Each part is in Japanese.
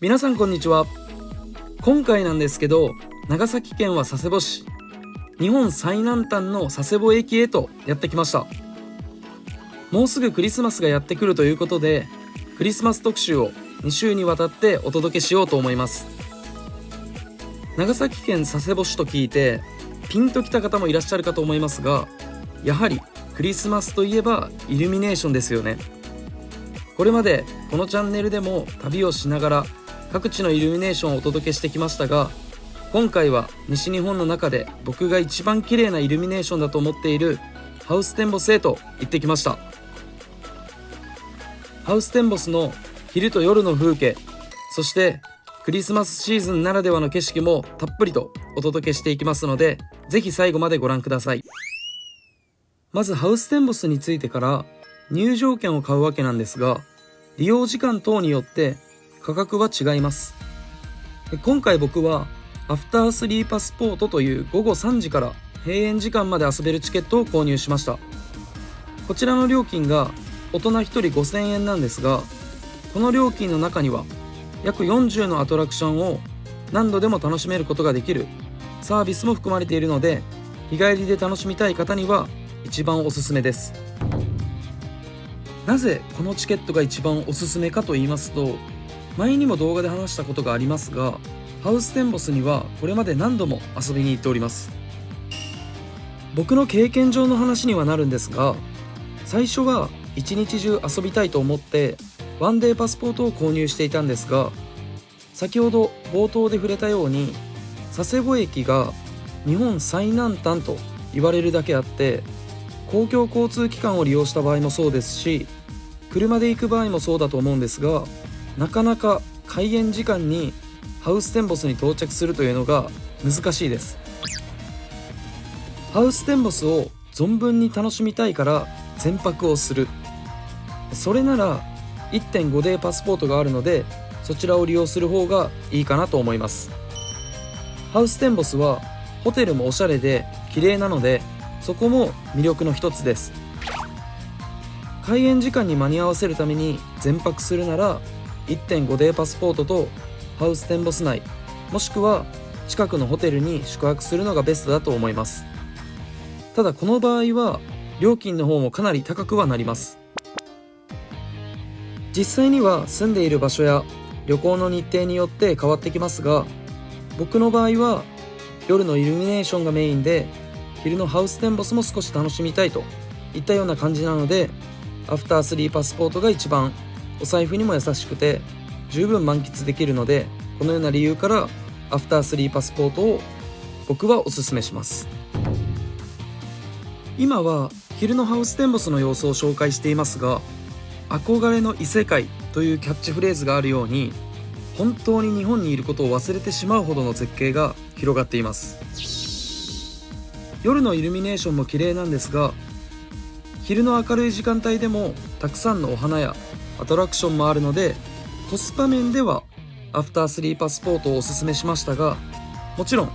皆さんこんにちは。今回なんですけど、長崎県は佐世保市、日本最南端の佐世保駅へとやってきました。もうすぐクリスマスがやってくるということで、クリスマス特集を2週にわたってお届けしようと思います。長崎県佐世保市と聞いてピンときた方もいらっしゃるかと思いますが、やはりクリスマスといえばイルミネーションですよね。これまでこのチャンネルでも旅をしながら各地のイルミネーションをお届けしてきましたが、今回は西日本の中で僕が一番綺麗なイルミネーションだと思っているハウステンボスへと行ってきました。ハウステンボスの昼と夜の風景、そしてクリスマスシーズンならではの景色もたっぷりとお届けしていきますので、ぜひ最後までご覧ください。まずハウステンボスについてから入場券を買うわけなんですが、利用時間等によって価格は違います。今回僕はアフタースリーパスポートという午後3時から閉園時間まで遊べるチケットを購入しました。こちらの料金が大人1人5000円なんですが、この料金の中には約40のアトラクションを何度でも楽しめることができるサービスも含まれているので、日帰りで楽しみたい方には一番おすすめです。なぜこのチケットが一番おすすめかと言いますと、前にも動画で話したことがありますが、ハウステンボスにはこれまで何度も遊びに行っております。僕の経験上の話にはなるんですが、最初は一日中遊びたいと思ってワンデーパスポートを購入していたんですが、先ほど冒頭で触れたように佐世保駅が日本最南端と言われるだけあって、公共交通機関を利用した場合もそうですし、車で行く場合もそうだと思うんですが、なかなか開園時間にハウステンボスに到着するというのが難しいです。ハウステンボスを存分に楽しみたいから全泊をする、それなら 1.5 デーパスポートがあるので、そちらを利用する方がいいかなと思います。ハウステンボスはホテルもおしゃれで綺麗なので、そこも魅力の一つです。開園時間に間に合わせるために全泊するなら 1.5 デーパスポートとハウステンボス内、もしくは近くのホテルに宿泊するのがベストだと思います。ただこの場合は料金の方もかなり高くはなります。実際には住んでいる場所や旅行の日程によって変わってきますが、僕の場合は夜のイルミネーションがメインで、昼のハウステンボスも少し楽しみたいといったような感じなので、アフタースリーパスポートが一番お財布にも優しくて十分満喫できるので、このような理由からアフタースリーパスポートを僕はおすすめします。今は昼のハウステンボスの様子を紹介していますが、憧れの異世界というキャッチフレーズがあるように、本当に日本にいることを忘れてしまうほどの絶景が広がっています。夜のイルミネーションも綺麗なんですが、昼の明るい時間帯でもたくさんのお花やアトラクションもあるので、コスパ面ではアフタースリーパスポートをおすすめしましたが、もちろん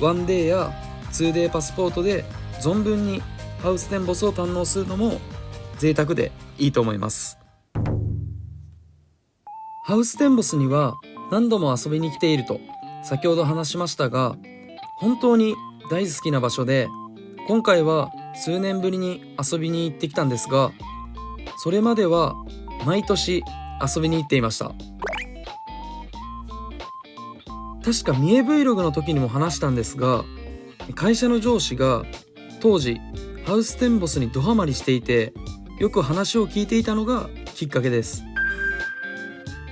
ワンデーや2デーパスポートで存分にハウステンボスを堪能するのも贅沢でいいと思います。ハウステンボスには何度も遊びに来ていると先ほど話しましたが、本当に大好きな場所で、今回は数年ぶりに遊びに行ってきたんですが、それまでは毎年遊びに行っていました。確か三重 Vlog の時にも話したんですが、会社の上司が当時ハウステンボスにドハマりしていて、よく話を聞いていたのがきっかけです。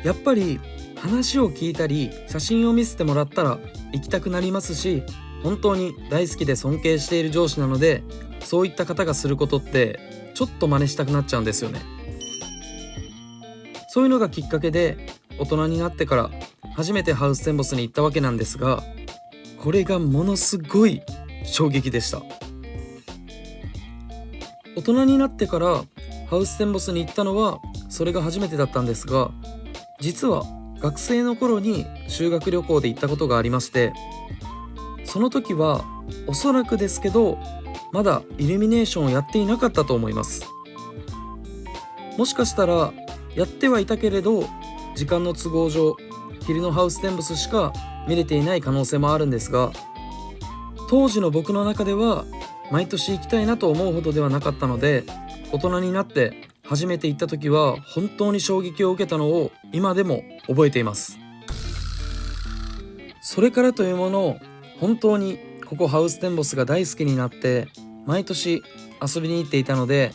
やっぱり話を聞いたり写真を見せてもらったら行きたくなりますし、本当に大好きで尊敬している上司なので、そういった方がすることってちょっと真似したくなっちゃうんですよね。そういうのがきっかけで大人になってから初めてハウステンボスに行ったわけなんですが、これがものすごい衝撃でした。大人になってからハウステンボスに行ったのはそれが初めてだったんですが、実は学生の頃に修学旅行で行ったことがありまして、その時はおそらくですけどまだイルミネーションをやっていなかったと思います。もしかしたらやってはいたけれど時間の都合上昼のハウステンボスしか見れていない可能性もあるんですが、当時の僕の中では毎年行きたいなと思うほどではなかったので、大人になって初めて行った時は本当に衝撃を受けたのを今でも覚えています。それからというもの、本当にここハウステンボスが大好きになって毎年遊びに行っていたので、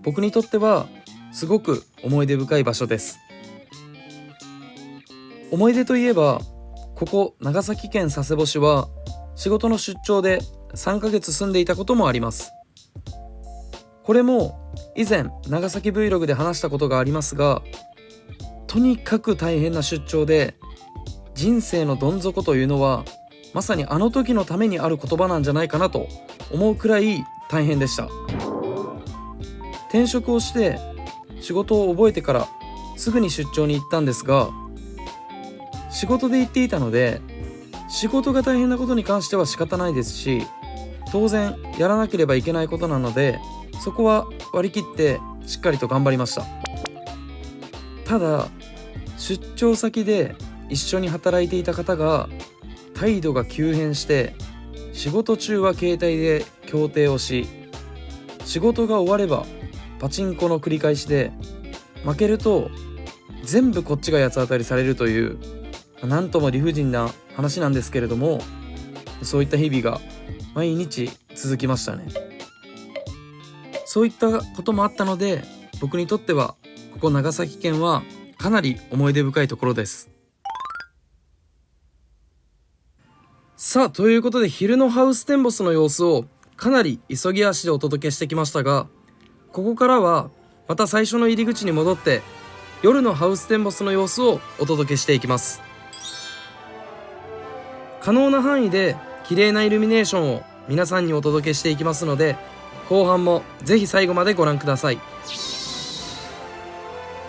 僕にとってはすごく思い出深い場所です。思い出といえば、ここ長崎県佐世保市は仕事の出張で3ヶ月住んでいたこともあります。これも以前長崎 Vlog で話したことがありますが、とにかく大変な出張で、人生のどん底というのはまさにあの時のためにある言葉なんじゃないかなと思うくらい大変でした。転職をして仕事を覚えてからすぐに出張に行ったんですが、仕事で行っていたので、仕事が大変なことに関しては仕方ないですし、当然やらなければいけないことなので、そこは割り切ってしっかりと頑張りました。ただ出張先で一緒に働いていた方が態度が急変して、仕事中は携帯で競艇をし、仕事が終わればパチンコの繰り返しで、負けると全部こっちが八つ当たりされるという、なんとも理不尽な話なんですけれども、そういった日々が毎日続きましたね。そういったこともあったので、僕にとってはここ長崎県はかなり思い出深いところです。さあ、ということで昼のハウステンボスの様子をかなり急ぎ足でお届けしてきましたが、ここからはまた最初の入り口に戻って夜のハウステンボスの様子をお届けしていきます。可能な範囲で綺麗なイルミネーションを皆さんにお届けしていきますので、後半もぜひ最後までご覧ください。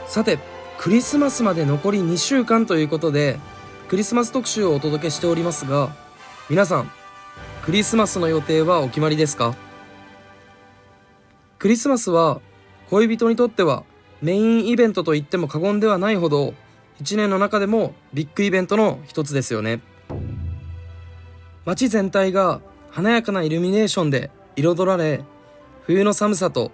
さて、クリスマスまで残り2週間ということでクリスマス特集をお届けしておりますが、皆さんクリスマスの予定はお決まりですか？クリスマスは恋人にとってはメインイベントと言っても過言ではないほど、1年の中でもビッグイベントの一つですよね。街全体が華やかなイルミネーションで彩られ、冬の寒さと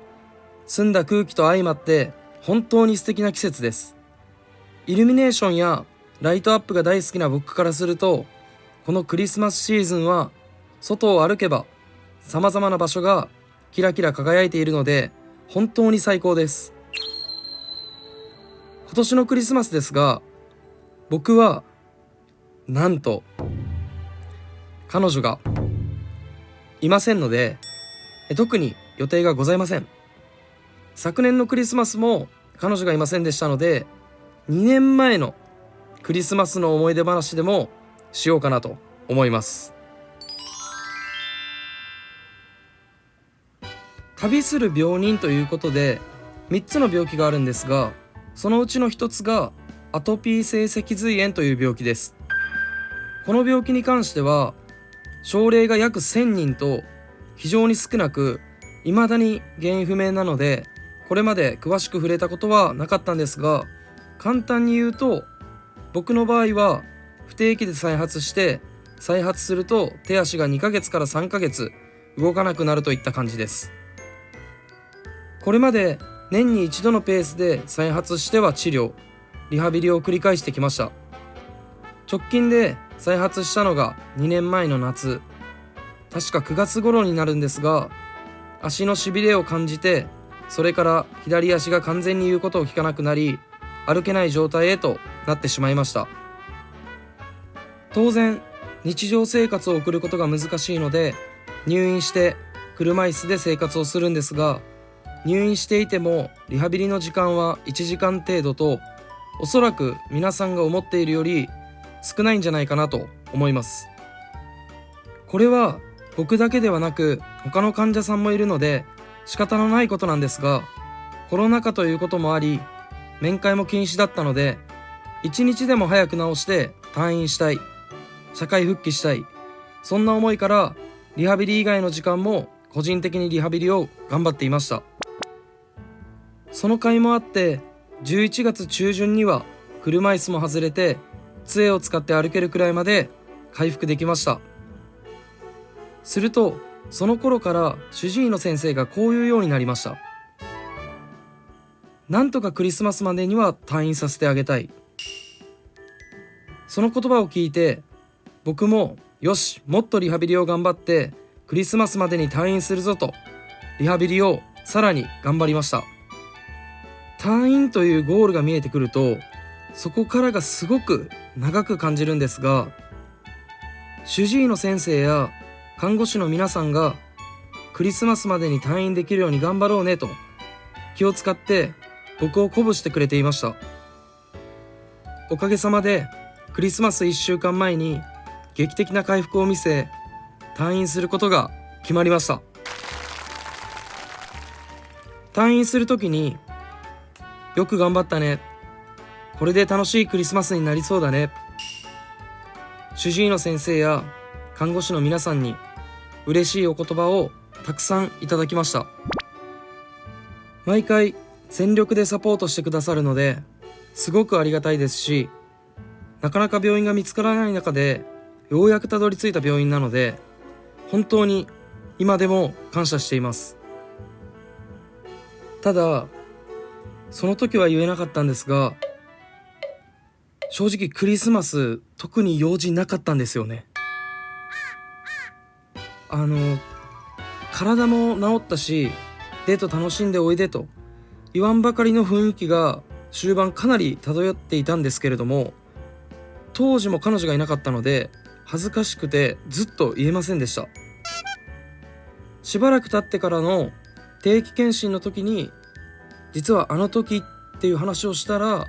澄んだ空気と相まって本当に素敵な季節です。イルミネーションやライトアップが大好きな僕からすると、このクリスマスシーズンは外を歩けば様々な場所がキラキラ輝いているので本当に最高です。今年のクリスマスですが、僕はなんと彼女がいませんので、特に予定がございません。昨年のクリスマスも彼女がいませんでしたので、2年前のクリスマスの思い出話でもしようかなと思います。旅する病人ということで3つの病気があるんですが、そのうちの1つがアトピー性脊髄炎という病気です。この病気に関しては症例が約1000人と非常に少なく、未だに原因不明なので、これまで詳しく触れたことはなかったんですが、簡単に言うと、僕の場合は不定期で再発して、再発すると手足が2ヶ月から3ヶ月動かなくなるといった感じです。これまで年に一度のペースで再発しては治療、リハビリを繰り返してきました。直近で再発したのが2年前の夏、確か9月頃になるんですが、足のしびれを感じて、それから左足が完全に言うことを聞かなくなり、歩けない状態へとなってしまいました。当然日常生活を送ることが難しいので、入院して車椅子で生活をするんですが、入院していてもリハビリの時間は1時間程度と、おそらく皆さんが思っているより少ないんじゃないかなと思います。これは僕だけではなく他の患者さんもいるので仕方のないことなんですが、コロナ禍ということもあり面会も禁止だったので、一日でも早く治して退院したい、社会復帰したい、そんな思いからリハビリ以外の時間も個人的にリハビリを頑張っていました。その甲斐もあって11月中旬には車椅子も外れて杖を使って歩けるくらいまで回復できました。するとその頃から主治医の先生がこういうようになりました。なんとかクリスマスまでには退院させてあげたい。その言葉を聞いて僕もよし、もっとリハビリを頑張ってクリスマスまでに退院するぞとリハビリをさらに頑張りました。退院というゴールが見えてくるとそこからがすごく長く感じるんですが、主治医の先生や看護師の皆さんがクリスマスまでに退院できるように頑張ろうねと気を使って僕を鼓舞してくれていました。おかげさまでクリスマス1週間前に劇的な回復を見せ退院することが決まりました。退院するときによく頑張ったね、これで楽しいクリスマスになりそうだね、主治医の先生や看護師の皆さんに嬉しいお言葉をたくさんいただきました。毎回全力でサポートしてくださるのですごくありがたいですし、なかなか病院が見つからない中でようやくたどり着いた病院なので本当に今でも感謝しています。ただその時は言えなかったんですが、正直クリスマス特に用事なかったんですよね。体も治ったしデート楽しんでおいでと言わんばかりの雰囲気が終盤かなり漂っていたんですけれども、当時も彼女がいなかったので恥ずかしくてずっと言えませんでした。しばらく経ってからの定期検診の時に実はあの時っていう話をしたら、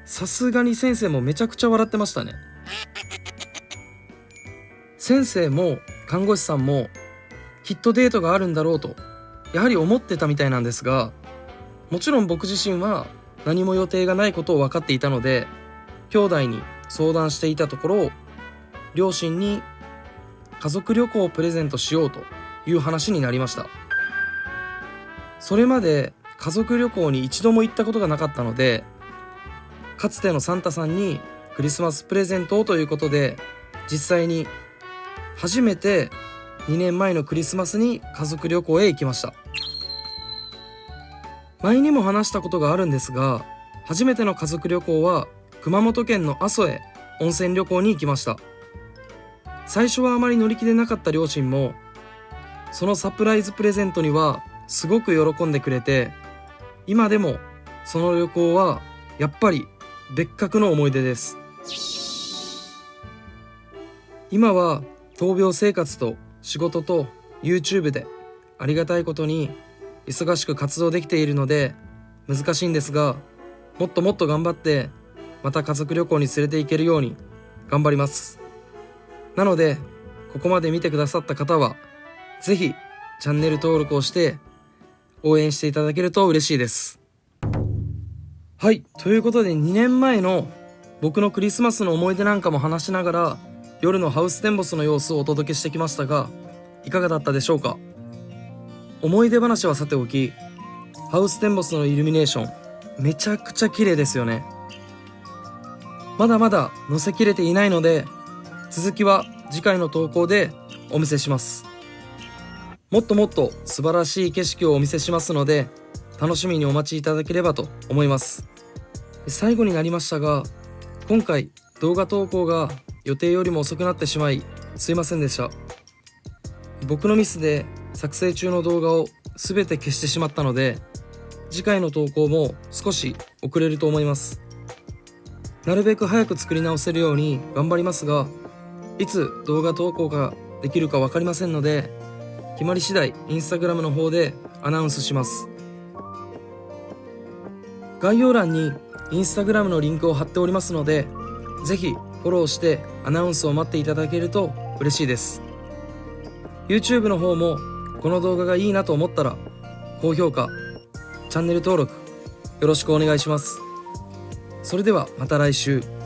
さすがに先生もめちゃくちゃ笑ってましたね。先生も看護師さんもきっとデートがあるんだろうとやはり思ってたみたいなんですが、もちろん僕自身は何も予定がないことを分かっていたので兄弟に相談していたところ、両親に家族旅行をプレゼントしようという話になりました。それまで家族旅行に一度も行ったことがなかったので、かつてのサンタさんにクリスマスプレゼントをということで実際に初めて2年前のクリスマスに家族旅行へ行きました。前にも話したことがあるんですが、初めての家族旅行は熊本県の阿蘇へ温泉旅行に行きました。最初はあまり乗り気でなかった両親もそのサプライズプレゼントにはすごく喜んでくれて、今でもその旅行はやっぱり別格の思い出です。今は闘病生活と仕事と YouTube でありがたいことに忙しく活動できているので難しいんですが、もっともっと頑張ってまた家族旅行に連れて行けるように頑張ります。なのでここまで見てくださった方はぜひチャンネル登録をして応援していただけると嬉しいです。はい、ということで2年前の僕のクリスマスの思い出なんかも話しながら夜のハウステンボスの様子をお届けしてきましたが、いかがだったでしょうか。思い出話はさておき、ハウステンボスのイルミネーションめちゃくちゃ綺麗ですよね。まだまだ載せきれていないので続きは次回の投稿でお見せします。もっともっと素晴らしい景色をお見せしますので楽しみにお待ちいただければと思います。最後になりましたが、今回動画投稿が予定よりも遅くなってしまいすいませんでした。僕のミスで作成中の動画を全て消してしまったので次回の投稿も少し遅れると思います。なるべく早く作り直せるように頑張りますが、いつ動画投稿ができるか分かりませんので決まり次第インスタグラムの方でアナウンスします。概要欄にインスタグラムのリンクを貼っておりますのでぜひフォローしてアナウンスを待っていただけると嬉しいです。 YouTube の方もこの動画がいいなと思ったら高評価、チャンネル登録よろしくお願いします。それではまた来週。